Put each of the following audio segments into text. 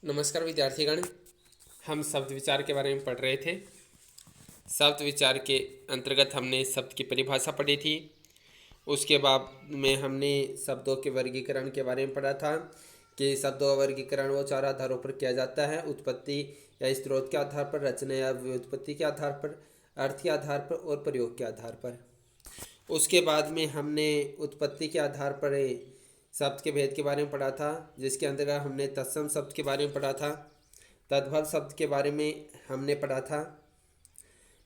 नमस्कार विद्यार्थीगण। हम शब्द विचार के बारे में पढ़ रहे थे। शब्द विचार के अंतर्गत हमने शब्द की परिभाषा पढ़ी थी। उसके बाद में हमने शब्दों के वर्गीकरण के बारे में पढ़ा था कि शब्दों का वर्गीकरण वो चार आधारों पर किया जाता है: उत्पत्ति या स्रोत के आधार पर, रचना या व्युत्पत्ति के आधार पर, अर्थ के आधार पर और प्रयोग के आधार पर। उसके बाद में हमने उत्पत्ति के आधार पर शब्द के भेद के बारे में पढ़ा था, जिसके अंतर्गत हमने तत्सम शब्द के बारे में पढ़ा था, तद्भव शब्द के बारे में हमने पढ़ा था,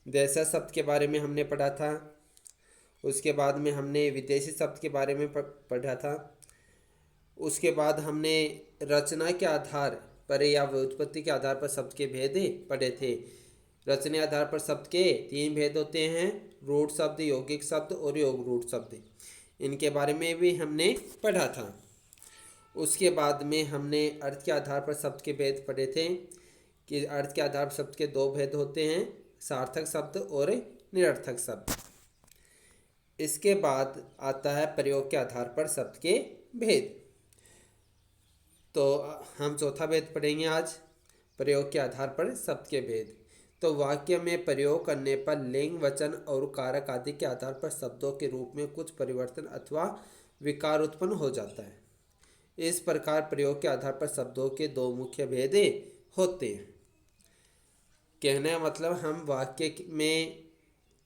देशज शब्द के बारे में हमने पढ़ा था। उसके बाद में हमने विदेशी शब्द के बारे में पढ़ा था। उसके बाद हमने रचना के आधार पर या व्युत्पत्ति के आधार पर शब्द के भेद पढ़े थे। रचना आधार पर शब्द के तीन भेद होते हैं: रूढ़ शब्द, यौगिक शब्द और योग रूढ़ शब्द। इनके बारे में भी हमने पढ़ा था। उसके बाद में हमने अर्थ के आधार पर शब्द के भेद पढ़े थे कि अर्थ के आधार पर शब्द के दो भेद होते हैं: सार्थक शब्द और निरर्थक शब्द। इसके बाद आता है प्रयोग के आधार पर शब्द के भेद। तो हम चौथा भेद पढ़ेंगे आज, प्रयोग के आधार पर शब्द के भेद। तो वाक्य में प्रयोग करने पर लिंग, वचन और कारक आदि के आधार पर शब्दों के रूप में कुछ परिवर्तन अथवा विकार उत्पन्न हो जाता है। इस प्रकार प्रयोग के आधार पर शब्दों के दो मुख्य भेद होते हैं। कहने का मतलब हम वाक्य में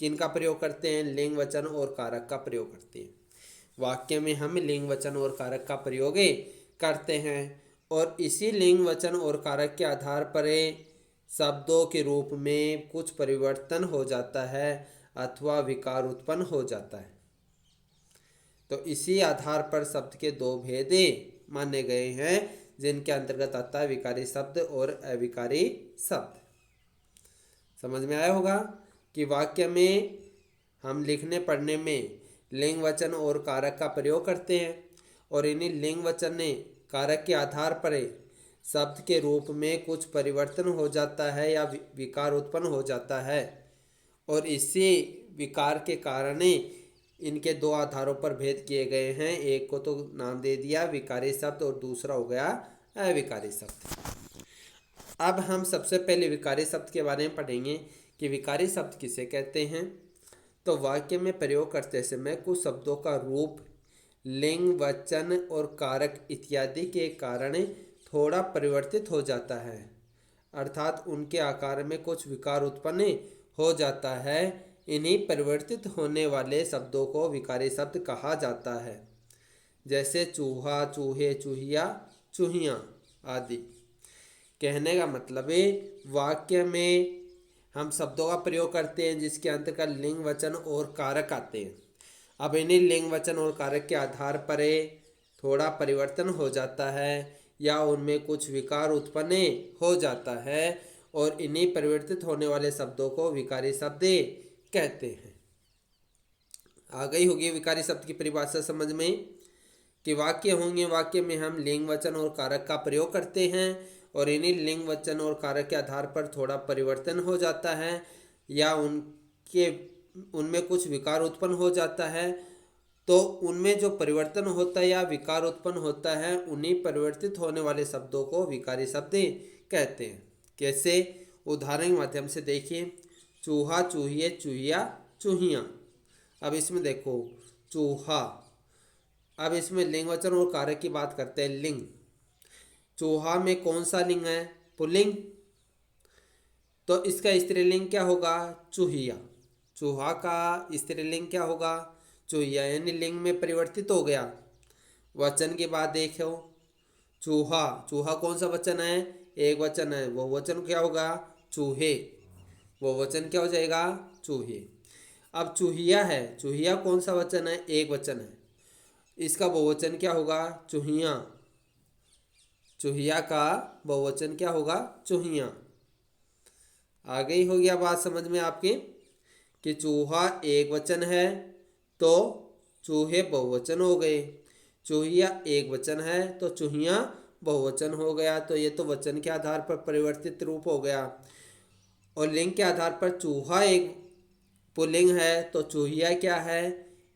किन का प्रयोग करते हैं? लिंग, वचन और कारक का प्रयोग करते हैं। वाक्य में हम लिंग, वचन और कारक का प्रयोग करते हैं और इसी लिंग, वचन और कारक के आधार पर शब्दों के रूप में कुछ परिवर्तन हो जाता है अथवा विकार उत्पन्न हो जाता है। तो इसी आधार पर शब्द के दो भेद माने गए हैं, जिनके अंतर्गत आता है विकारी शब्द और अविकारी शब्द। समझ में आया होगा कि वाक्य में हम लिखने पढ़ने में लिंग, वचन और कारक का प्रयोग करते हैं और इन्हीं लिंग, वचन ने कारक के आधार पर शब्द के रूप में कुछ परिवर्तन हो जाता है या विकार उत्पन्न हो जाता है और इसी विकार के कारण इनके दो आधारों पर भेद किए गए हैं। एक को तो नाम दे दिया विकारी शब्द और दूसरा हो गया अविकारी शब्द। अब हम सबसे पहले विकारी शब्द के बारे में पढ़ेंगे कि विकारी शब्द किसे कहते हैं। तो वाक्य में प्रयोग करते समय कुछ शब्दों का रूप लिंग, वचन और कारक इत्यादि के कारण थोड़ा परिवर्तित हो जाता है, अर्थात उनके आकार में कुछ विकार उत्पन्न हो जाता है। इन्हीं परिवर्तित होने वाले शब्दों को विकारी शब्द कहा जाता है, जैसे चूहा, चूहे, चूहिया, चूहियाँ आदि। कहने का मतलब है वाक्य में हम शब्दों का प्रयोग करते हैं जिसके अंतर्गत लिंग, वचन और कारक आते हैं। अब इन्हीं लिंग, वचन और कारक के आधार पर थोड़ा परिवर्तन हो जाता है या उनमें कुछ विकार उत्पन्न हो जाता है और इन्हीं परिवर्तित होने वाले शब्दों को विकारी शब्द कहते हैं। आ गई होगी विकारी शब्द की परिभाषा समझ में कि वाक्य होंगे, वाक्य में हम लिंग, वचन और कारक का प्रयोग करते हैं और इन्हीं लिंग, वचन और कारक के आधार पर थोड़ा परिवर्तन हो जाता है या उनमें कुछ विकार उत्पन्न हो जाता है। तो उनमें जो परिवर्तन होता है या विकार उत्पन्न होता है, उन्हीं परिवर्तित होने वाले शब्दों को विकारी शब्द कहते हैं। कैसे? उदाहरण के माध्यम से देखिए, चूहा, चूहिए, चूहिया, चूहियाँ। अब इसमें देखो चूहा, अब इसमें लिंग, वचन और कारक की बात करते हैं। लिंग, चूहा में कौन सा लिंग है? पुल्लिंग। तो इसका स्त्रीलिंग क्या होगा? चूहिया। चूहा का स्त्रीलिंग क्या होगा? चूहिया, यानी लिंग में परिवर्तित हो गया। वचन की बात देखो, चूहा, चूहा कौन सा वचन है? एक वचन है, वो वचन क्या होगा? चूहे। वो वचन क्या हो जाएगा? चूहे। अब चूहिया है, चूहिया कौन सा वचन है? एक वचन है, इसका बहुवचन क्या होगा? चूहियाँ। चूहिया का बहुवचन क्या होगा? चूहियाँ। आ गई हो गया बात समझ में आपके कि चूहा एक वचन है तो चूहे बहुवचन हो गए, चूहिया एक वचन है तो चूहियाँ बहुवचन हो गया। तो ये तो वचन के आधार पर परिवर्तित रूप हो गया। और लिंग के आधार पर चूहा एक पुल्लिंग है तो चूहिया क्या है?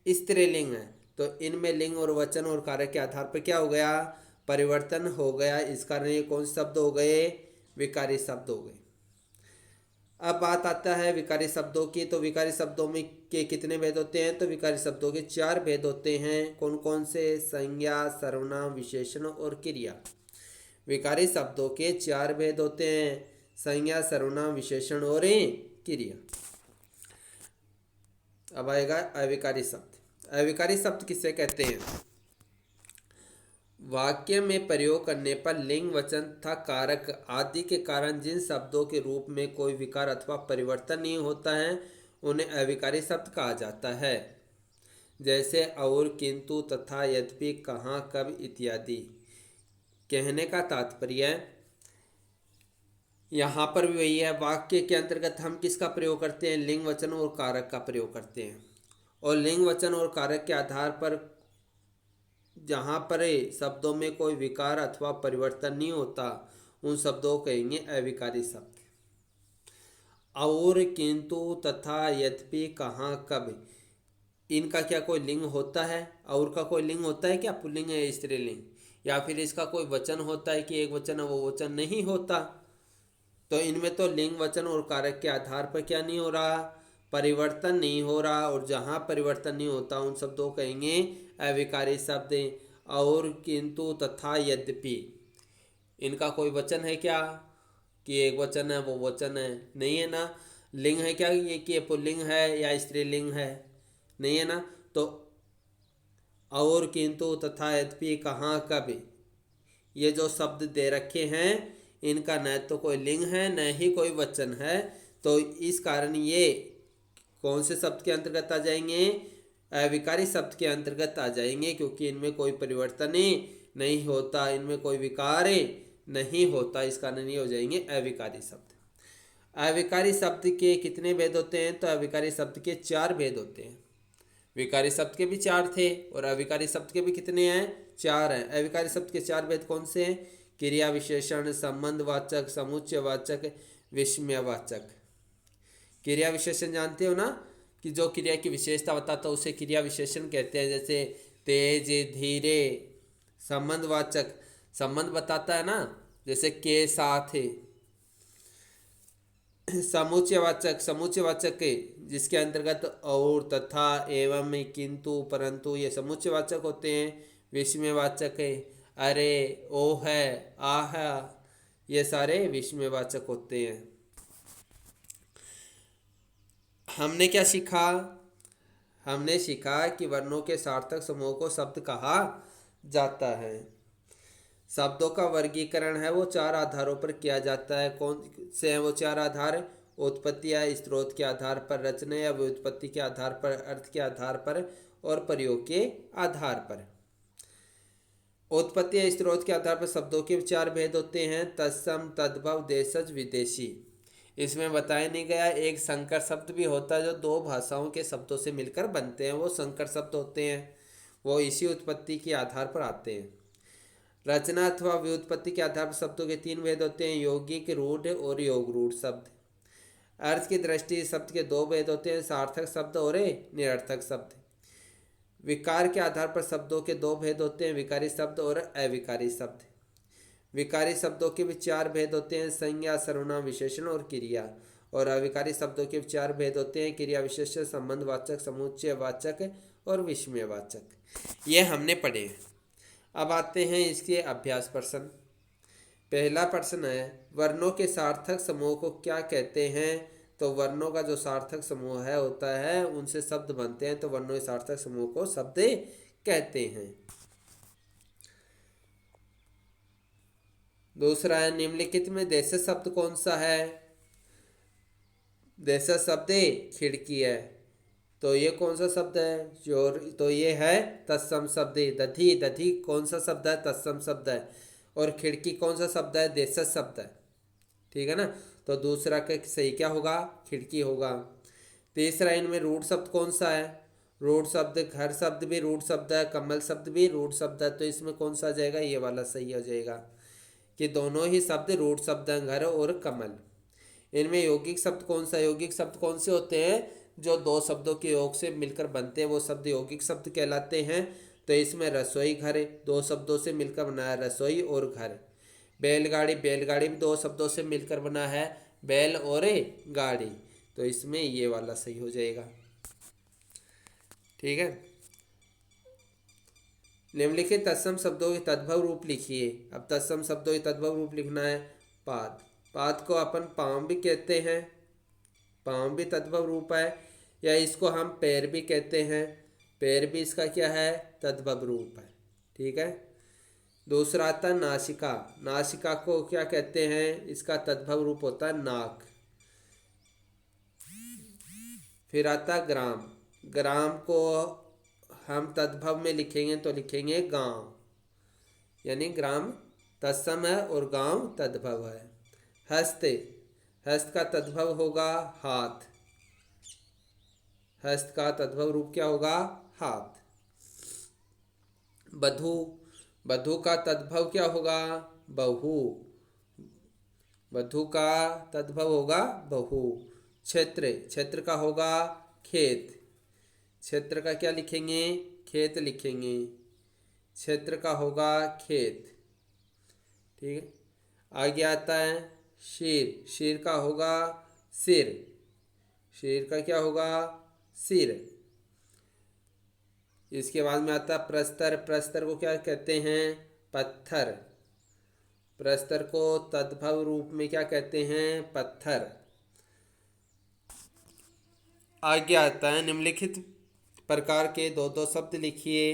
स्त्रीलिंग है। तो इनमें लिंग और वचन और कारक के आधार पर क्या हो गया? परिवर्तन हो गया, इस कारण ये कौन से शब्द हो गए? विकारी शब्द हो गए। अब बात आता है विकारी शब्दों की। तो विकारी शब्दों में के कितने भेद होते हैं? तो विकारी शब्दों के 4 भेद होते हैं। कौन कौन से? संज्ञा, सर्वनाम, विशेषण और क्रिया। विकारी शब्दों के 4 भेद होते हैं, संज्ञा, सर्वनाम, विशेषण और क्रिया। अब आएगा अविकारी शब्द। अविकारी शब्द किसे कहते हैं? वाक्य में प्रयोग करने पर लिंग, वचन तथा कारक आदि के कारण जिन शब्दों के रूप में कोई विकार अथवा परिवर्तन नहीं होता है उन्हें अविकारी शब्द कहा जाता है। जैसे और, किंतु, तथा, यद्यपि, कहाँ, कब इत्यादि। कहने का तात्पर्य यहाँ पर भी वही है। वाक्य के अंतर्गत हम किसका प्रयोग करते हैं? लिंग, वचन और कारक का प्रयोग करते हैं। और लिंग, वचन और कारक के आधार पर जहाँ पर शब्दों में कोई विकार अथवा परिवर्तन नहीं होता उन शब्दों को कहेंगे अविकारी शब्द। और, किंतु, तथा, यद्यपि, कहाँ, कब, इनका क्या कोई लिंग होता है? और का कोई लिंग होता है क्या? पुल्लिंग है, स्त्रीलिंग? या फिर इसका कोई वचन होता है कि एक वचन है, वो वचन नहीं होता। तो इनमें तो लिंग, वचन और कारक के आधार पर क्या नहीं हो रहा? परिवर्तन नहीं हो रहा। और जहाँ परिवर्तन नहीं होता उन शब्दों को कहेंगे अविकारी शब्द। और, किंतु, तथा, यद्यपि, इनका कोई वचन है क्या कि एक वचन है, वो वचन है? नहीं है ना। लिंग है क्या ये कि पुल्लिंग है या स्त्रीलिंग है? नहीं है ना। तो और, किंतु, तथा, यद्यपि, कहाँ, कब, ये जो शब्द दे रखे हैं इनका न तो कोई लिंग है न ही कोई वचन है। तो इस कारण ये कौन से शब्द के अंतर्गत आ जाएंगे? अविकारी शब्द के अंतर्गत आ जाएंगे, क्योंकि इनमें कोई परिवर्तन नहीं होता, इनमें कोई विकार नहीं होता, इस कारण ये हो जाएंगे अविकारी शब्द। अविकारी शब्द के कितने भेद होते हैं? तो अविकारी शब्द के 4 भेद होते हैं। विकारी शब्द के भी 4 थे और अविकारी शब्द के भी कितने हैं? 4 हैं। अविकारी शब्द के 4 भेद कौन से हैं? क्रिया विशेषण, संबंधवाचक, समुच्चयवाचक, विस्मयवाचक। क्रिया विशेषण जानते हो ना, कि जो क्रिया की विशेषता बताता है उसे क्रिया विशेषण कहते हैं। जैसे तेज, धीरे। संबंधवाचक, संबंध बताता है ना, जैसे के साथ है। समुच्चयवाचक, समुच्चयवाचक के जिसके अंतर्गत और, तथा, एवं, किंतु, परंतु ये समुच्चयवाचक होते हैं। विस्मयवाचक है, अरे, ओ है, आह, ये सारे विस्मयवाचक होते हैं। हमने क्या सीखा? हमने सीखा कि वर्णों के सार्थक समूह को शब्द कहा जाता है। शब्दों का वर्गीकरण है वो 4 आधारों पर किया जाता है। कौन से हैं वो 4 आधार? उत्पत्ति या स्रोत के आधार पर, रचना या व्युत्पत्ति के आधार पर, अर्थ के आधार पर और प्रयोग के आधार पर। उत्पत्ति या स्रोत के आधार पर शब्दों के 4 भेद होते हैं, तत्सम, तद्भव, देशज, विदेशी। इसमें बताया नहीं गया एक संकर शब्द भी होता है जो 2 भाषाओं के शब्दों से मिलकर बनते हैं, वो संकर शब्द होते हैं। वो इसी उत्पत्ति के आधार पर आते हैं। रचना अथवा व्युत्पत्ति के आधार पर शब्दों के 3 भेद होते हैं, यौगिक, रूढ़ और योग रूढ़ शब्द। अर्थ की दृष्टि शब्द के 2 भेद होते हैं, सार्थक शब्द और निरर्थक शब्द। विकार के आधार पर शब्दों के 2 भेद होते हैं, विकारी शब्द और अविकारी शब्द। विकारी शब्दों के भी 4 भेद होते हैं, संज्ञा, सर्वनाम, विशेषण और क्रिया। और अविकारी शब्दों के 4 भेद होते हैं, क्रिया विशेषण, संबंधवाचक, समुच्चयवाचक और विस्मयवाचक। ये हमने पढ़े। अब आते हैं इसके अभ्यास प्रश्न। पहला प्रश्न है, वर्णों के सार्थक समूह को क्या कहते हैं? तो वर्णों का जो सार्थक समूह है होता है उनसे शब्द बनते हैं, तो वर्णों के सार्थक समूह को शब्द कहते हैं। दूसरा है, निम्नलिखित में देशज शब्द कौन सा है? देशज शब्द खिड़की है। तो ये कौन सा शब्द है? तो ये है तत्सम शब्द। दधी, दधी कौन सा शब्द है? तत्सम शब्द है। और खिड़की कौन सा शब्द है? देशज शब्द है। ठीक है ना। तो दूसरा का सही क्या होगा? खिड़की होगा। तीसरा, इनमें रूढ़ शब्द कौन सा है? रूढ़ शब्द, घर शब्द भी रूढ़ शब्द है, कमल शब्द भी रूढ़ शब्द है। तो इसमें कौन सा आ जाएगा? ये वाला सही हो जाएगा कि दोनों ही शब्द रूढ़ शब्द हैं, घर और कमल। इनमें यौगिक शब्द कौन सा? यौगिक शब्द कौन से होते हैं? जो 2 शब्दों के योग से मिलकर बनते हैं वो शब्द यौगिक शब्द कहलाते हैं। तो इसमें रसोई घर दो शब्दों से मिलकर बना है, रसोई और घर। बैलगाड़ी, बैलगाड़ी भी दो शब्दों से मिलकर बना है, बैल और गाड़ी। तो इसमें ये वाला सही हो जाएगा। ठीक है। निम्नलिखित तत्सम शब्दों के तद्भव रूप लिखिए। अब तत्सम शब्दों के तद्भव रूप लिखना है। पाद, पाद को अपन पाँव भी कहते हैं, पाँव भी तद्भव रूप है, या इसको हम पैर भी कहते हैं, पैर भी इसका क्या है, तद्भव रूप है। ठीक है। दूसरा आता है नासिका, नासिका को क्या कहते हैं, इसका तद्भव रूप होता है नाक। फिर आता ग्राम, ग्राम को हम तद्भव में लिखेंगे तो लिखेंगे गांव, यानी ग्राम तत्सम है और गांव तद्भव है। हस्ते, हस्त का तद्भव होगा हाथ, हस्त का तद्भव रूप क्या होगा, हाथ। बधू, बधू का तद्भव क्या होगा, बहू, बधू का तद्भव होगा बहू। क्षेत्र, क्षेत्र का होगा खेत, क्षेत्र का क्या लिखेंगे, खेत लिखेंगे, क्षेत्र का होगा खेत। ठीक है। आगे आता है शीर, शीर का होगा सिर, शीर का क्या होगा, सिर। इसके बाद में आता है प्रस्तर, प्रस्तर को क्या कहते हैं, पत्थर, प्रस्तर को तद्भव रूप में क्या कहते हैं, पत्थर। आगे आता है निम्नलिखित प्रकार के दो दो शब्द लिखिए।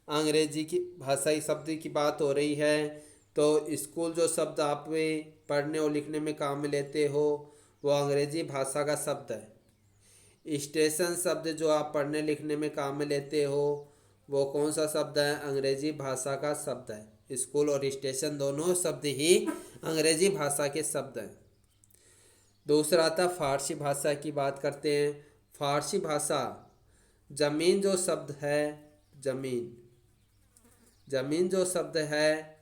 अंग्रेजी की भाषाई शब्द की बात हो रही है, तो स्कूल जो शब्द आप पढ़ने और लिखने में काम में लेते हो वो अंग्रेजी भाषा का शब्द है। स्टेशन शब्द जो आप पढ़ने लिखने में काम में लेते हो वो कौन सा शब्द है, अंग्रेजी भाषा का शब्द है। स्कूल और स्टेशन दोनों शब्द ही अंग्रेजी भाषा के शब्द हैं। दूसरा आता फारसी भाषा की बात करते हैं। फारसी भाषा, जमीन जो शब्द है, जमीन, जमीन जो शब्द है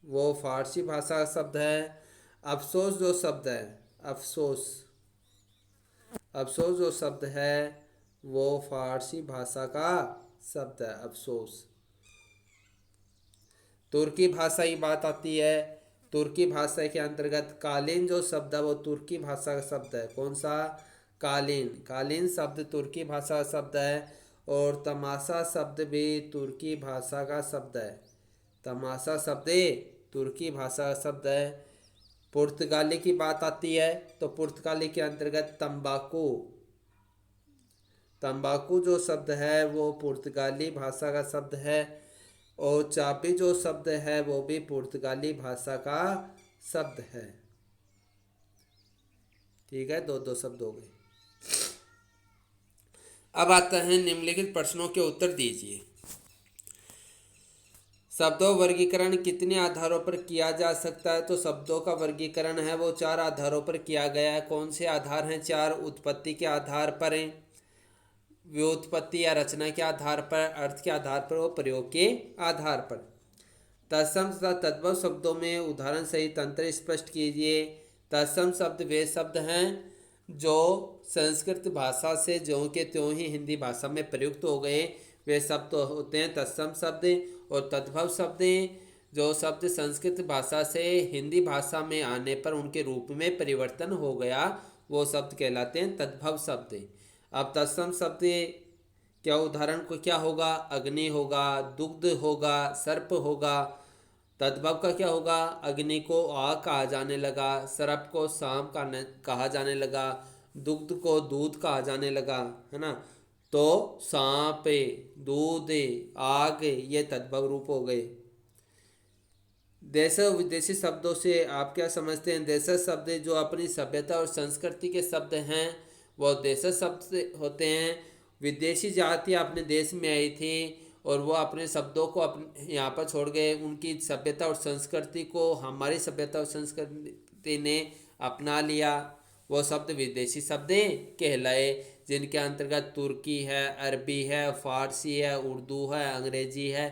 वो फारसी भाषा का शब्द है। अफसोस जो शब्द है, अफसोस, अफसोस जो शब्द है वो फारसी भाषा का शब्द है, अफसोस। तुर्की भाषा की बात आती है। तुर्की भाषा के अंतर्गत कालीन जो शब्द है वो तुर्की भाषा का शब्द है। कौन सा, कालीन, कालीन शब्द तुर्की भाषा का शब्द है। और तमाशा शब्द भी तुर्की भाषा का शब्द है, तमाशा शब्द तुर्की भाषा का शब्द है। पुर्तगाली की बात आती है तो पुर्तगाली के अंतर्गत तंबाकू, तंबाकू जो शब्द है वो पुर्तगाली भाषा का शब्द है। और चाबी जो शब्द है वो भी पुर्तगाली भाषा का शब्द है। ठीक है, दो दो शब्द हो गए। अब आता है निम्नलिखित प्रश्नों के उत्तर दीजिए। शब्दों वर्गीकरण कितने आधारों पर किया जा सकता है, तो शब्दों का वर्गीकरण है वो 4 आधारों पर किया गया है। कौन से आधार हैं, 4। उत्पत्ति के आधार पर, व्युत्पत्ति या रचना के आधार पर, अर्थ के आधार पर और प्रयोग के आधार पर। तत्सम तथा तद्भव शब्दों में उदाहरण सहित अंतर स्पष्ट कीजिए। तत्सम शब्द वे शब्द हैं जो संस्कृत भाषा से ज्यों के त्यों ही हिंदी भाषा में प्रयुक्त हो गए, वे शब्द होते हैं तत्सम शब्द। और तद्भव शब्द जो शब्द संस्कृत भाषा से हिंदी भाषा में आने पर उनके रूप में परिवर्तन हो गया, वो शब्द कहलाते हैं तद्भव शब्द। अब तत्सम शब्द क्या उदाहरण को क्या होगा, अग्नि होगा, दुग्ध होगा, सर्प होगा। तद्भव का क्या होगा, अग्नि को आग कहा जाने लगा, सर्प को सांप कहा जाने लगा, दुग्ध को दूध कहा जाने लगा, है ना। तो सांप, दूध, आग ये तद्भव रूप हो गए। देश विदेशी शब्दों से आप क्या समझते हैं। देश शब्द जो अपनी सभ्यता और संस्कृति के शब्द हैं वो देश शब्द होते हैं। विदेशी जाति अपने देश में आई थी और वो अपने शब्दों को अपने यहाँ पर छोड़ गए, उनकी सभ्यता और संस्कृति को हमारी सभ्यता और संस्कृति ने अपना लिया, वो शब्द विदेशी शब्द कहलाए। जिनके अंतर्गत तुर्की है, अरबी है, फारसी है, उर्दू है, अंग्रेजी है,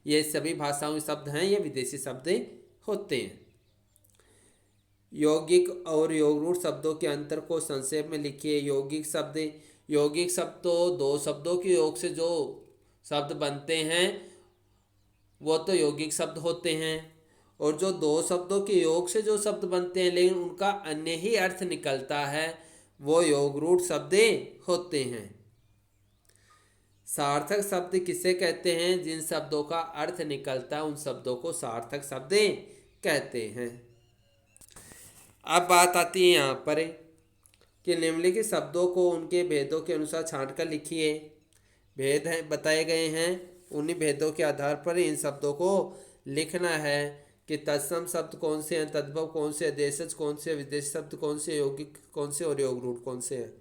ये सभी भाषाओं के शब्द हैं, ये विदेशी शब्द होते हैं। यौगिक और योगरूढ़ शब्दों के अंतर को संक्षेप में लिखिए। यौगिक शब्द, यौगिक शब्द तो दो शब्दों के योग से जो शब्द बनते हैं वो तो यौगिक शब्द होते हैं। और जो दो शब्दों के योग से जो शब्द बनते हैं लेकिन उनका अन्य ही अर्थ निकलता है, वो योगरूढ़ शब्द होते हैं। सार्थक शब्द किसे कहते हैं? जिन शब्दों का अर्थ निकलता है उन शब्दों को सार्थक शब्द कहते हैं। अब बात आती है यहाँ पर कि निम्नलिखित शब्दों को उनके भेदों के अनुसार छांट कर लिखिए। भेद हैं बताए गए हैं, उन्हीं भेदों के आधार पर इन शब्दों को लिखना है कि तत्सम शब्द कौन से हैं, तद्भव कौन से हैं, देशज कौन से, विदेशी शब्द कौन से, यौगिक कौन से और योगरूढ़ कौन से हैं।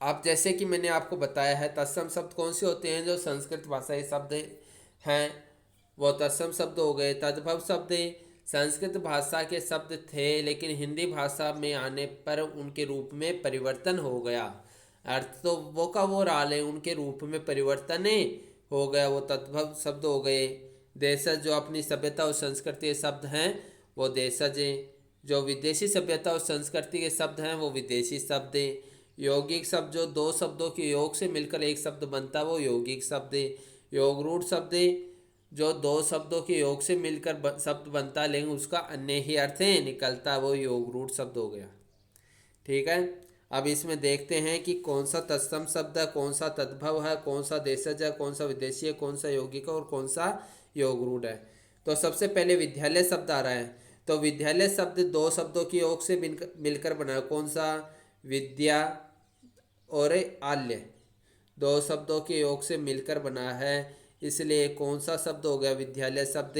अब जैसे कि मैंने आपको बताया है, तत्सम शब्द कौन से होते हैं? जो संस्कृत भाषा के शब्द हैं वो तत्सम शब्द हो गए। तद्भव शब्द संस्कृत भाषा के शब्द थे लेकिन हिंदी भाषा में आने पर उनके रूप में परिवर्तन हो गया। अर्थ तो वो का वो रहा है, उनके रूप में परिवर्तन हो गया, वो तद्भव शब्द हो गए। देशज जो अपनी सभ्यता और संस्कृति के शब्द हैं वो देशज हैं। जो विदेशी सभ्यता और संस्कृति के शब्द हैं वो विदेशी शब्द हैं। यौगिक शब्द जो दो शब्दों के योग से मिलकर एक शब्द बनता है वो यौगिक शब्द है। योगरूढ़ शब्द जो दो शब्दों के योग से मिलकर शब्द बनता है लेकिन उसका अन्य ही अर्थ निकलता है वो योगरूढ़ शब्द हो गया। ठीक है, अब इसमें देखते हैं कि कौन सा तत्सम शब्द है, कौन सा तद्भव है, कौन सा देशज है, कौन सा विदेशी है, कौन सा यौगिक है और कौन सा योगरूढ़ है। तो सबसे पहले विद्यालय शब्द आ रहा है। तो विद्यालय शब्द दो शब्दों के योग से मिलकर बना है। कौन सा? विद्या और आल्य, दो शब्दों के योग से मिलकर बना है, इसलिए कौन सा शब्द हो गया? विद्यालय शब्द।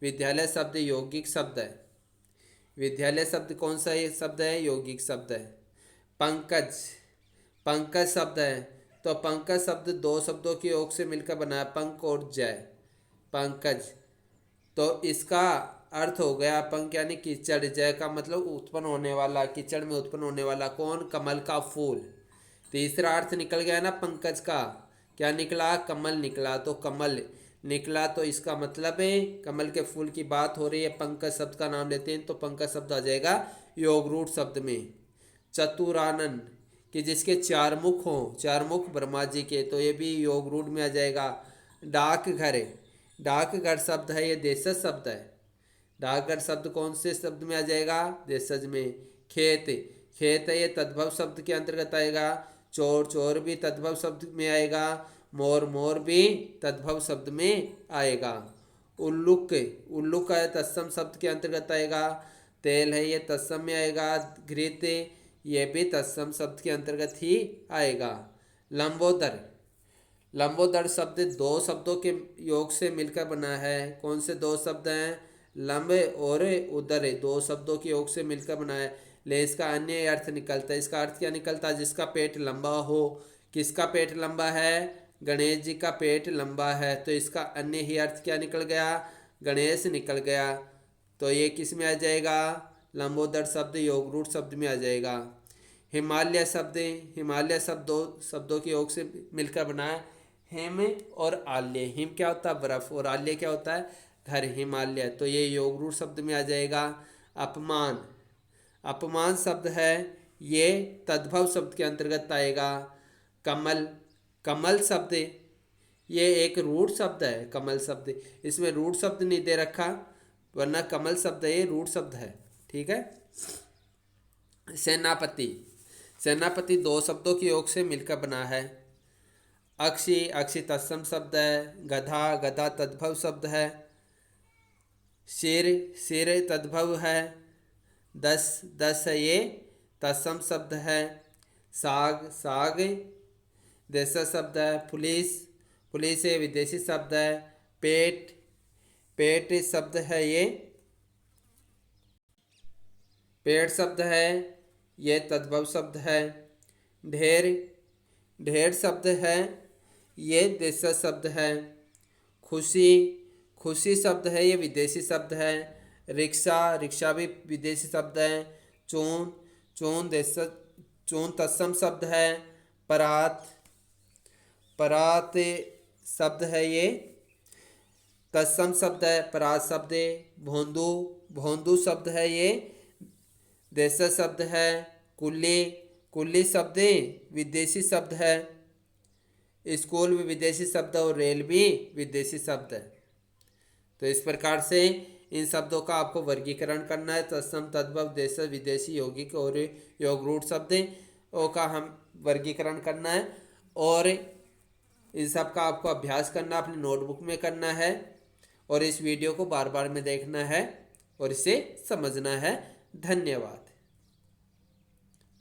विद्यालय शब्द यौगिक शब्द है। विद्यालय शब्द कौन सा ये शब्द है? यौगिक शब्द है। पंकज, पंकज शब्द है। तो पंकज शब्द दो शब्दों के योग से मिलकर बना है, पंक और जय, पंकज। तो इसका अर्थ हो गया पंक यानी कीचड़, जय का मतलब उत्पन्न होने वाला, कीचड़ में उत्पन्न होने वाला। कौन? कमल का फूल। तीसरा अर्थ निकल गया ना पंकज का, क्या निकला? कमल निकला। तो कमल निकला तो इसका मतलब है कमल के फूल की बात हो रही है, पंकज शब्द का नाम लेते हैं तो पंकज शब्द आ जाएगा योगरूढ़ शब्द में। चतुरानन कि जिसके चार मुख हों, चार मुख ब्रह्मा जी के, तो ये भी योगरूढ़ में आ जाएगा। डाकघर, डाकघर शब्द है ये देशज शब्द है। डाकघर शब्द कौन से शब्द में आ जाएगा? देशज में। खेत, खेत है ये तद्भव शब्द के अंतर्गत आएगा। चोर, चोर भी तद्भव शब्द में आएगा। मोर, मोर भी तद्भव शब्द में आएगा। उल्लुक, उल्लुक है तत्सम शब्द के अंतर्गत आएगा। तेल है ये तत्सम में आएगा। घृत ये भी तत्सम शब्द के अंतर्गत ही आएगा। लंबोदर, लंबोदर शब्द दो शब्दों के योग से मिलकर बना है। कौन से दो शब्द हैं? लंब और उदर, दो शब्दों के योग से मिलकर बना है ले इसका अन्य अर्थ निकलता है। इसका अर्थ क्या निकलता है? जिसका पेट लंबा हो। किसका पेट लंबा है? गणेश जी का पेट लंबा है, तो इसका अन्य ही अर्थ क्या निकल गया? गणेश निकल गया। तो ये किस में आ जाएगा? लंबोदर शब्द योगरूढ़ शब्द में आ जाएगा। हिमालय शब्द, हिमालय शब्द दो शब्दों के योग से मिलकर बना है। हिम और आल्य, हिम क्या होता है? बर्फ, और आल्य क्या होता है? घर, हिमालय। तो ये योगरूढ़ शब्द में आ जाएगा। अपमान, अपमान शब्द है ये तद्भव शब्द के अंतर्गत आएगा। कमल, कमल शब्द ये एक रूढ़ शब्द है। कमल शब्द, इसमें रूढ़ शब्द नहीं दे रखा वरना कमल शब्द ये रूढ़ शब्द है। ठीक है। सेनापति, सेनापति दो शब्दों के योग से मिलकर बना है। अक्षी, अक्षी तत्सम शब्द है। गधा, गधा तद्भव शब्द है। शेर, शेर तद्भव है। दस, दस है ये तत्सम शब्द है। साग, साग देशज शब्द है। पुलिस, पुलिस ये विदेशी शब्द है। पेट, पेट शब्द है ये पेड़ शब्द है, ये तद्भव शब्द है। ढेर, ढेर शब्द है, ये देशज शब्द है। खुशी, खुशी शब्द है, ये विदेशी शब्द है। रिक्शा, रिक्शा भी विदेशी शब्द है। चून, चून देशज, चून तत्सम शब्द है। परात, परात शब्द है ये तत्सम शब्द है। परात शब्द। भोंदू, भोंदू शब्द है ये देशज शब्द है। कुल्ली, कुल्ली शब्द विदेशी शब्द है। स्कूल भी विदेशी शब्द और रेल भी विदेशी शब्द है। तो इस प्रकार से इन शब्दों का आपको वर्गीकरण करना है। तत्सम, तद्भव, देशज, विदेशी, यौगिक और योगरूढ़ शब्दों का हम वर्गीकरण करना है और इन सब का आपको अभ्यास करना, अपनी नोटबुक में करना है और इस वीडियो को बार बार में देखना है और इसे समझना है। धन्यवाद।